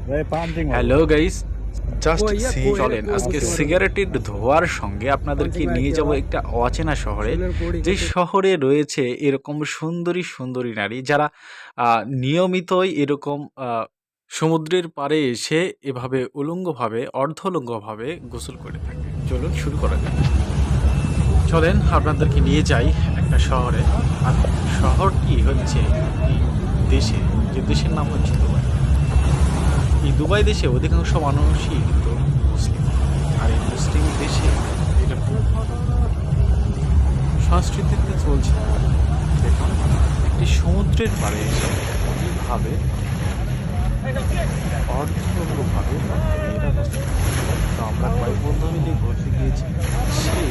Hello guys, just see চলেন আজকে সিগারেটের ধোঁয়ার সঙ্গে আপনাদেরকে নিয়ে যাব একটা অচেনা শহরে, যে শহরে রয়েছে এরকম সুন্দরী সুন্দরী নারী যারা নিয়মিতই এরকম সমুদ্রের পাড়ে এসে এভাবে উলঙ্গভাবে অর্ধউলঙ্গভাবে গোসল করে থাকে। চলুন শুরু করা যাক। চলেন আপনাদেরকে নিয়ে যাই একটা শহরে। আর শহরটি হচ্ছে এই দেশে, যে দেশের নাম হচ্ছে দুবাই। এই দুবাই দেশে অধিকাংশ মানুষই কিন্তু মুসলিম। আর এই মুসলিম দেশে এরকম সংস্কৃতিতে চলছে। দেখুন, একটি সমুদ্রের পাড়ে এসে কীভাবে অর্থভাবে মেয়েরা বসে। তো আমরা কয়েক বন্ধু মিলে ঘুরতে গিয়েছি সেই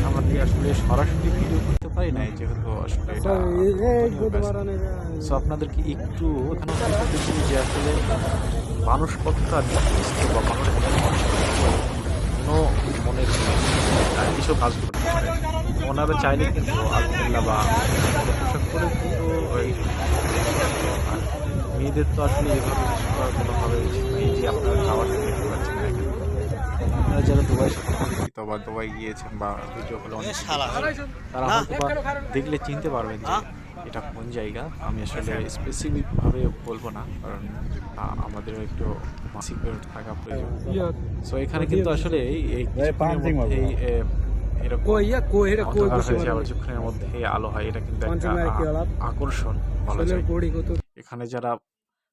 আমাদের আসলে সরাসরি ভিডিও করতে পারি নাই, যেহেতু আসলে এটা সো আপনাদেরকে একটু এখানে দেখি যে আসলে মানুষ কতটা নির্দিষ্ট বা মানুষ কোনো মনের কিছু কাজ করতে পারে। ওনারা চাইলে কিন্তু আলহামদুলিল্লাহ বা পোশাক করে কিন্তু ওই মেয়েদের তো আসলে এভাবে কিছু করার কোনোভাবে এই যে আপনারা খাওয়াটা দেখতে পাচ্ছেন না, আপনারা যারা দুবাই সাথে পরিচিত বা দুবাই গিয়েছেন বা ভিডিও হলে অনেক তারা হয়তো বা দেখলে চিনতে পারবেন যে এটা কোন জায়গা। আমি আসলে স্পেসিফিকভাবে বলবো না, কারণ আমাদেরও একটু সিকিউর থাকা প্রয়োজন। সো এখানে কিন্তু আসলে এই কিছুক্ষণের মধ্যেই এরকম অন্ধকার হয়ে যায়, আবার কিছুক্ষণের মধ্যেই আলো হয়। এটা কিন্তু একটা আকর্ষণ বলা যায়। এখানে যারা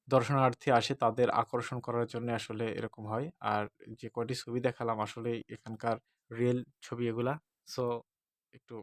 দর্শনার্থী আসে তাদের আকর্ষণ করার জন্য আসলে এরকম হয়। আর যে কয়টি ছবি দেখালাম আসলে এখানকার রিয়েল ছবি এগুলা। সো একটু